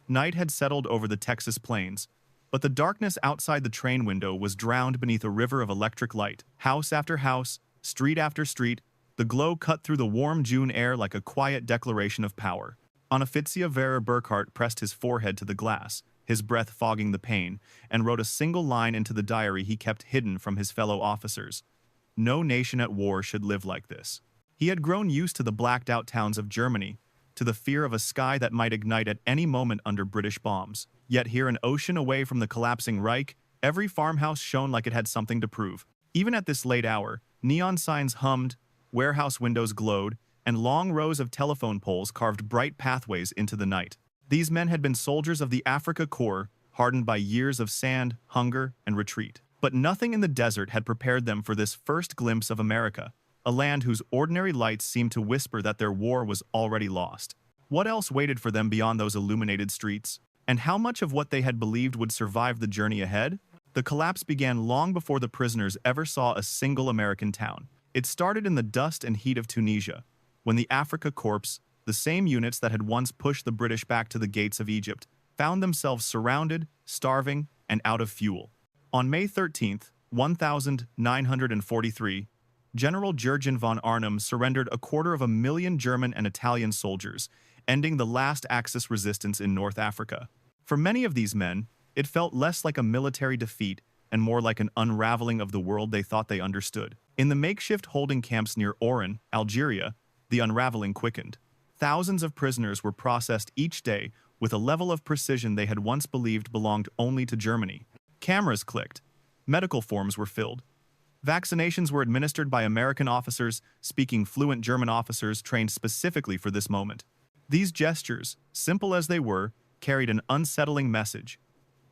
Night had settled over the Texas plains, but the darkness outside the train window was drowned beneath a river of electric light. House after house, street after street, the glow cut through the warm June air like a quiet declaration of power. Onoffizier Vera Burkhardt pressed his forehead to the glass, his breath fogging the pain, and wrote a single line into the diary he kept hidden from his fellow officers. No nation at war should live like this. He had grown used to the blacked-out towns of Germany, to the fear of a sky that might ignite at any moment under British bombs. Yet here, an ocean away from the collapsing Reich, every farmhouse shone like it had something to prove. Even at this late hour, neon signs hummed, warehouse windows glowed, and long rows of telephone poles carved bright pathways into the night. These men had been soldiers of the Afrika Korps, hardened by years of sand, hunger, and retreat. But nothing in the desert had prepared them for this first glimpse of America, a land whose ordinary lights seemed to whisper that their war was already lost. What else waited for them beyond those illuminated streets? And how much of what they had believed would survive the journey ahead? The collapse began long before the prisoners ever saw a single American town. It started in the dust and heat of Tunisia, when the Afrika Korps, the same units that had once pushed the British back to the gates of Egypt, found themselves surrounded, starving, and out of fuel. On May 13, 1943, General Jurgen von Arnim surrendered 250,000 German and Italian soldiers, ending the last Axis resistance in North Africa. For many of these men, it felt less like a military defeat and more like an unraveling of the world they thought they understood. In the makeshift holding camps near Oran, Algeria, the unraveling quickened. Thousands of prisoners were processed each day with a level of precision they had once believed belonged only to Germany. Cameras clicked. Medical forms were filled. Vaccinations were administered by American officers speaking fluent German officers trained specifically for this moment. These gestures, simple as they were, carried an unsettling message.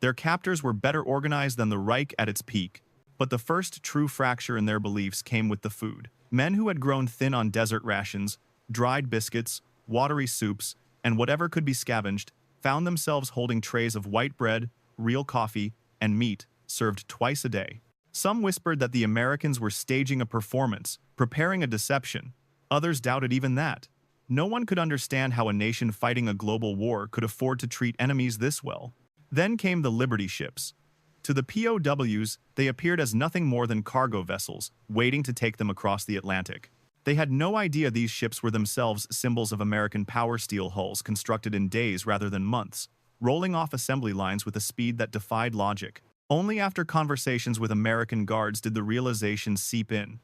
Their captors were better organized than the Reich at its peak, but the first true fracture in their beliefs came with the food. Men who had grown thin on desert rations, dried biscuits, watery soups, and whatever could be scavenged, found themselves holding trays of white bread, real coffee, and meat, served twice a day. Some whispered that the Americans were staging a performance, preparing a deception. Others doubted even that. No one could understand how a nation fighting a global war could afford to treat enemies this well. Then came the Liberty ships. To the POWs, they appeared as nothing more than cargo vessels, waiting to take them across the Atlantic. They had no idea these ships were themselves symbols of American power steel hulls constructed in days rather than months, rolling off assembly lines with a speed that defied logic. Only after conversations with American guards did the realization seep in.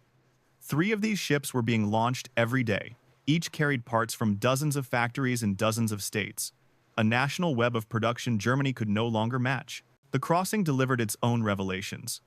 3 of these ships were being launched every day. Each carried parts from dozens of factories in dozens of states. A national web of production Germany could no longer match. The crossing delivered its own revelations.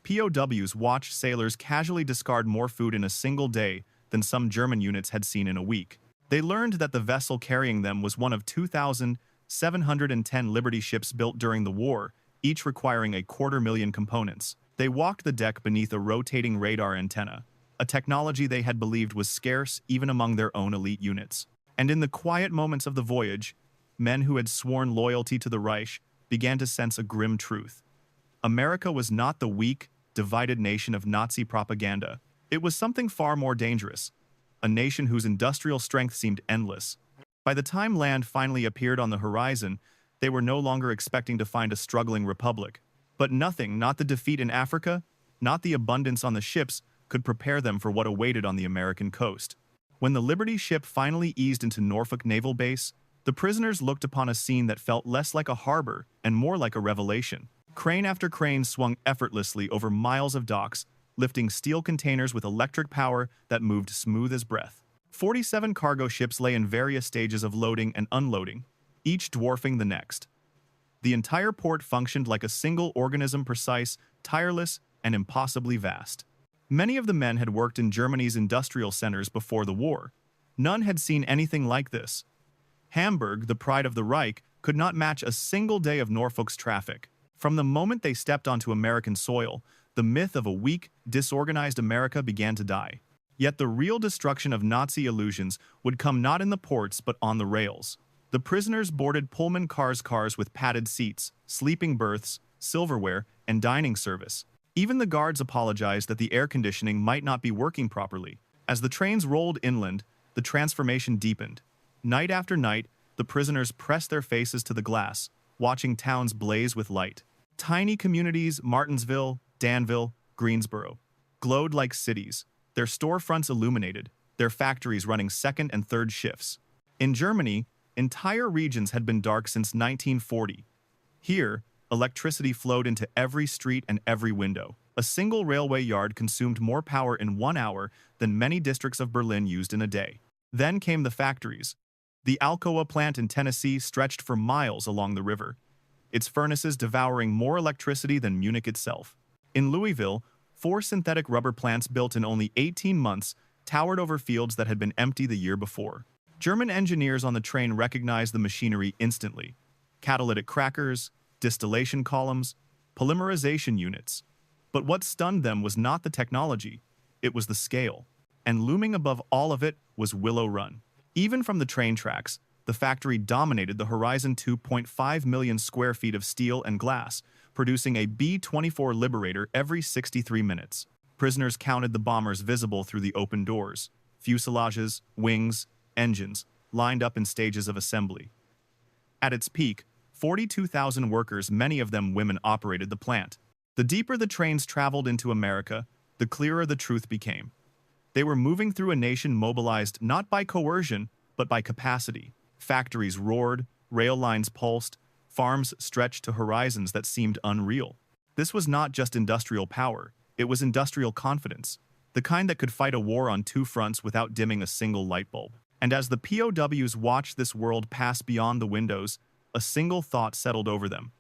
POWs watched sailors casually discard more food in a single day than some German units had seen in a week. They learned that the vessel carrying them was one of 2,710 Liberty ships built during the war, each requiring 250,000 components. They walked the deck beneath a rotating radar antenna, a technology they had believed was scarce even among their own elite units. And in the quiet moments of the voyage, men who had sworn loyalty to the Reich began to sense a grim truth. America was not the weak, divided nation of Nazi propaganda. It was something far more dangerous, a nation whose industrial strength seemed endless. By the time land finally appeared on the horizon, they were no longer expecting to find a struggling republic. But nothing, not the defeat in Africa, not the abundance on the ships, could prepare them for what awaited on the American coast. When the Liberty ship finally eased into Norfolk Naval Base, the prisoners looked upon a scene that felt less like a harbor and more like a revelation. Crane after crane swung effortlessly over miles of docks, lifting steel containers with electric power that moved smooth as breath. 47 cargo ships lay in various stages of loading and unloading, each dwarfing the next. The entire port functioned like a single organism, precise, tireless, and impossibly vast. Many of the men had worked in Germany's industrial centers before the war. None had seen anything like this. Hamburg, the pride of the Reich, could not match a single day of Norfolk's traffic. From the moment they stepped onto American soil, the myth of a weak, disorganized America began to die. Yet the real destruction of Nazi illusions would come not in the ports but on the rails. The prisoners boarded Pullman cars with padded seats, sleeping berths, silverware, and dining service. Even the guards apologized that the air conditioning might not be working properly. As the trains rolled inland, the transformation deepened. Night after night, the the prisoners pressed their faces to the glass, watching towns blaze with light. Tiny communities, Martinsville, Danville, Greensboro, glowed like cities, their storefronts illuminated, their factories running second and third shifts. In Germany, entire regions had been dark since 1940. Here, electricity flowed into every street and every window. A single railway yard consumed more power in 1 hour than many districts of Berlin used in a day. Then came the factories. The Alcoa plant in Tennessee stretched for miles along the river, its furnaces devouring more electricity than Munich itself. In Louisville, 4 synthetic rubber plants built in only 18 months towered over fields that had been empty the year before. German engineers on the train recognized the machinery instantly. Catalytic crackers, distillation columns, polymerization units. But what stunned them was not the technology, it was the scale. And looming above all of it was Willow Run. Even from the train tracks, the factory dominated the horizon. 2.5 million square feet of steel and glass, producing a B-24 Liberator every 63 minutes. Prisoners counted the bombers visible through the open doors, fuselages, wings, engines, lined up in stages of assembly. At its peak, 42,000 workers, many of them women, operated the plant. The deeper the trains traveled into America, the clearer the truth became. They were moving through a nation mobilized not by coercion, but by capacity. Factories roared, rail lines pulsed, farms stretched to horizons that seemed unreal. This was not just industrial power, it was industrial confidence, the kind that could fight a war on 2 fronts without dimming a single light bulb. And as the POWs watched this world pass beyond the windows, a single thought settled over them.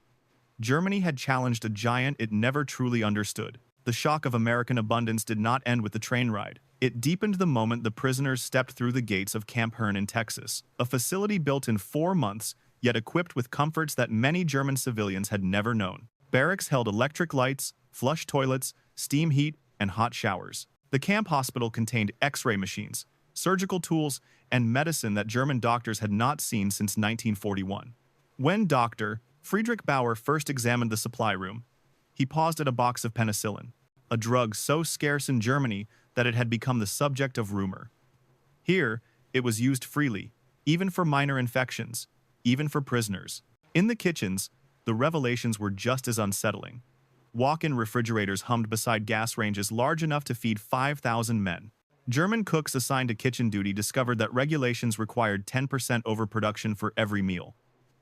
Germany had challenged a giant it never truly understood. The shock of American abundance did not end with the train ride. It deepened the moment the prisoners stepped through the gates of Camp Hearn in Texas, a facility built in 4 months, yet equipped with comforts that many German civilians had never known. Barracks held electric lights, flush toilets, steam heat, and hot showers. The camp hospital contained X-ray machines, surgical tools, and medicine that German doctors had not seen since 1941. When Dr. Friedrich Bauer first examined the supply room, he paused at a box of penicillin, a drug so scarce in Germany that it had become the subject of rumor. Here, it was used freely, even for minor infections, even for prisoners. In the kitchens, the revelations were just as unsettling. Walk-in refrigerators hummed beside gas ranges large enough to feed 5,000 men. German cooks assigned to kitchen duty discovered that regulations required 10% overproduction for every meal.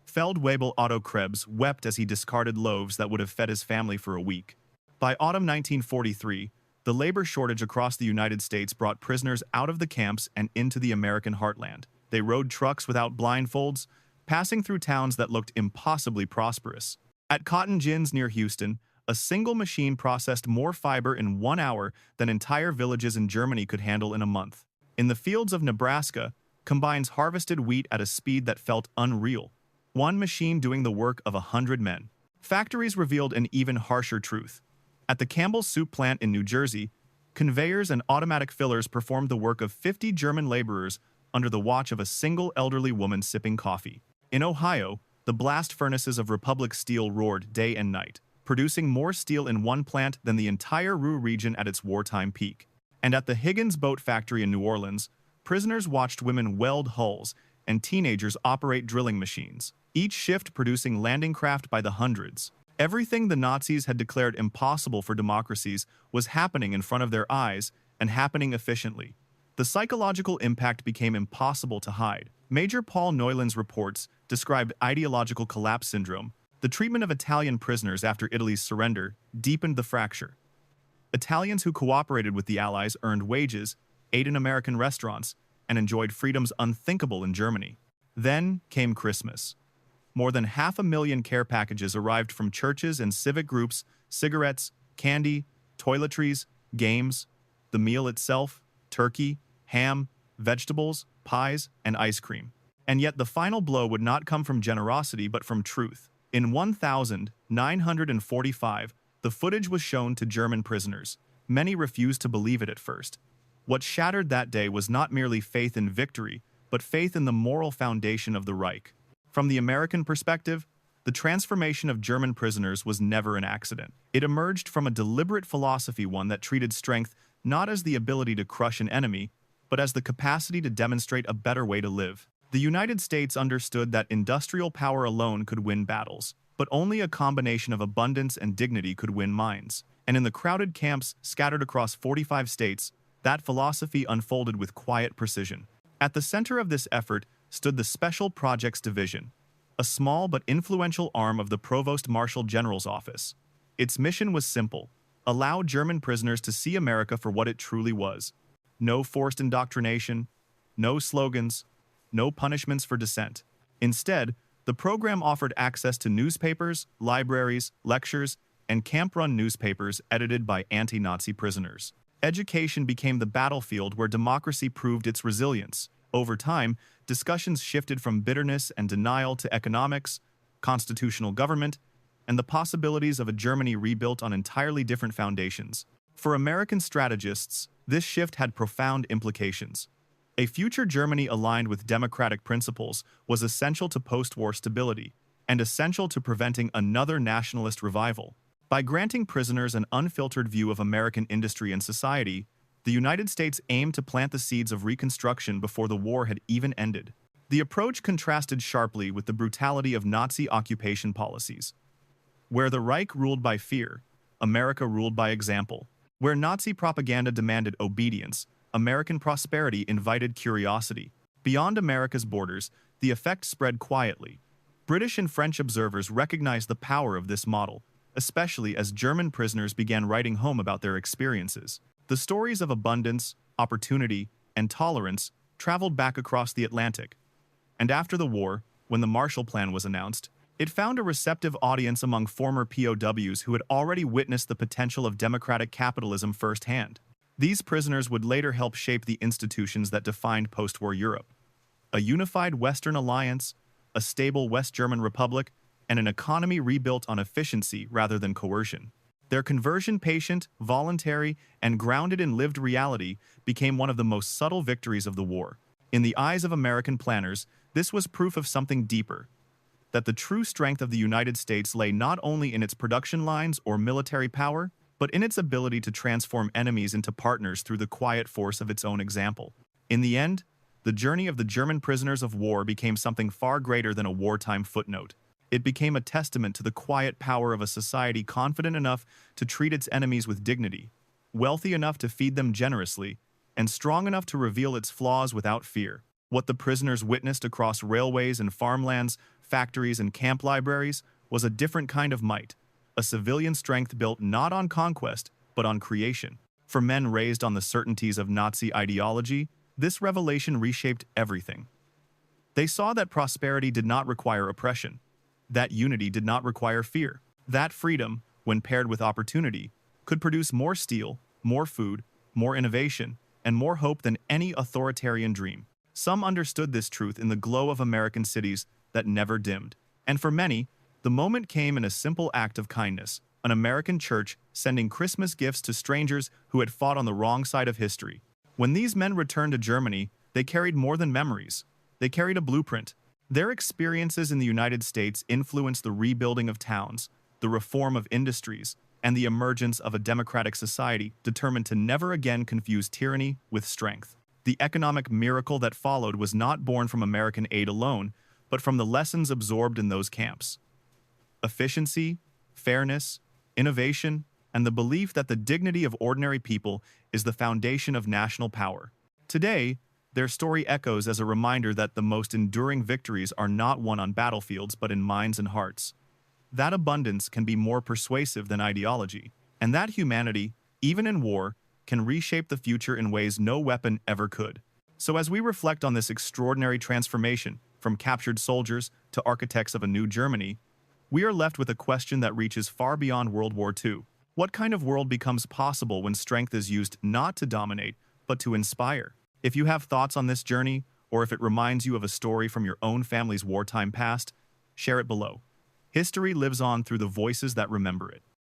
Feldwebel Otto Krebs wept as he discarded loaves that would have fed his family for a week. By autumn 1943, the labor shortage across the United States brought prisoners out of the camps and into the American heartland. They rode trucks without blindfolds, passing through towns that looked impossibly prosperous. At Cotton Gins near Houston, a single machine processed more fiber in 1 hour than entire villages in Germany could handle in a month. In the fields of Nebraska, combines harvested wheat at a speed that felt unreal. One machine doing the work of 100 men. Factories revealed an even harsher truth. At the Campbell's soup plant in New Jersey, conveyors and automatic fillers performed the work of 50 German laborers under the watch of a single elderly woman sipping coffee. In Ohio, the blast furnaces of Republic Steel roared day and night, producing more steel in one plant than the entire Ruhr region at its wartime peak. And at the Higgins Boat Factory in New Orleans, prisoners watched women weld hulls and teenagers operate drilling machines, each shift producing landing craft by the hundreds. Everything the Nazis had declared impossible for democracies was happening in front of their eyes and happening efficiently. The psychological impact became impossible to hide. Major Paul Neuland's reports described ideological collapse syndrome. The treatment of Italian prisoners after Italy's surrender deepened the fracture. Italians who cooperated with the Allies earned wages, ate in American restaurants, and enjoyed freedoms unthinkable in Germany. Then came Christmas. More than 500,000 care packages arrived from churches and civic groups, cigarettes, candy, toiletries, games, the meal itself, turkey, ham, vegetables, pies, and ice cream. And yet the final blow would not come from generosity but from truth. In 1945, the footage was shown to German prisoners. Many refused to believe it at first. What shattered that day was not merely faith in victory, but faith in the moral foundation of the Reich. From the American perspective, the transformation of German prisoners was never an accident. It emerged from a deliberate philosophy, one that treated strength not as the ability to crush an enemy, but as the capacity to demonstrate a better way to live. The United States understood that industrial power alone could win battles, but only a combination of abundance and dignity could win mines. And in the crowded camps scattered across 45 states, that philosophy unfolded with quiet precision. At the center of this effort stood the Special Projects Division, a small but influential arm of the Provost Marshal General's office. Its mission was simple: allow German prisoners to see America for what it truly was. No forced indoctrination, no slogans, no punishments for dissent. Instead, the program offered access to newspapers, libraries, lectures, and camp-run newspapers edited by anti-Nazi prisoners. Education became the battlefield where democracy proved its resilience. Over time, discussions shifted from bitterness and denial to economics, constitutional government, and the possibilities of a Germany rebuilt on entirely different foundations. For American strategists, this shift had profound implications. A future Germany aligned with democratic principles was essential to post-war stability and essential to preventing another nationalist revival. By granting prisoners an unfiltered view of American industry and society, the United States aimed to plant the seeds of reconstruction before the war had even ended. The approach contrasted sharply with the brutality of Nazi occupation policies. Where the Reich ruled by fear, America ruled by example. Where Nazi propaganda demanded obedience, American prosperity invited curiosity. Beyond America's borders, the effect spread quietly. British and French observers recognized the power of this model, especially as German prisoners began writing home about their experiences. The stories of abundance, opportunity, and tolerance traveled back across the Atlantic. And after the war, when the Marshall Plan was announced, it found a receptive audience among former POWs who had already witnessed the potential of democratic capitalism firsthand. These prisoners would later help shape the institutions that defined post-war Europe: a unified Western alliance, a stable West German republic, and an economy rebuilt on efficiency rather than coercion. Their conversion patient, voluntary, and grounded in lived reality became one of the most subtle victories of the war. In the eyes of American planners, this was proof of something deeper: that the true strength of the United States lay not only in its production lines or military power, but in its ability to transform enemies into partners through the quiet force of its own example. In the end, the journey of the German prisoners of war became something far greater than a wartime footnote. It became a testament to the quiet power of a society confident enough to treat its enemies with dignity, wealthy enough to feed them generously, and strong enough to reveal its flaws without fear. What the prisoners witnessed across railways and farmlands, factories and camp libraries, was a different kind of might, a civilian strength built not on conquest, but on creation. For men raised on the certainties of Nazi ideology, this revelation reshaped everything. They saw that prosperity did not require oppression, that unity did not require fear, that freedom, when paired with opportunity, could produce more steel, more food, more innovation, and more hope than any authoritarian dream. Some understood this truth in the glow of American cities that never dimmed. And for many, the moment came in a simple act of kindness: an American church sending Christmas gifts to strangers who had fought on the wrong side of history. When these men returned to Germany, they carried more than memories. They carried a blueprint. Their experiences in the United States influenced the rebuilding of towns, the reform of industries, and the emergence of a democratic society determined to never again confuse tyranny with strength. The economic miracle that followed was not born from American aid alone, but from the lessons absorbed in those camps. Efficiency, fairness, innovation, and the belief that the dignity of ordinary people is the foundation of national power. Today, their story echoes as a reminder that the most enduring victories are not won on battlefields but in minds and hearts. That abundance can be more persuasive than ideology, and that humanity, even in war, can reshape the future in ways no weapon ever could. So as we reflect on this extraordinary transformation, from captured soldiers to architects of a new Germany, we are left with a question that reaches far beyond World War II. What kind of world becomes possible when strength is used not to dominate, but to inspire? If you have thoughts on this journey, or if it reminds you of a story from your own family's wartime past, share it below. History lives on through the voices that remember it.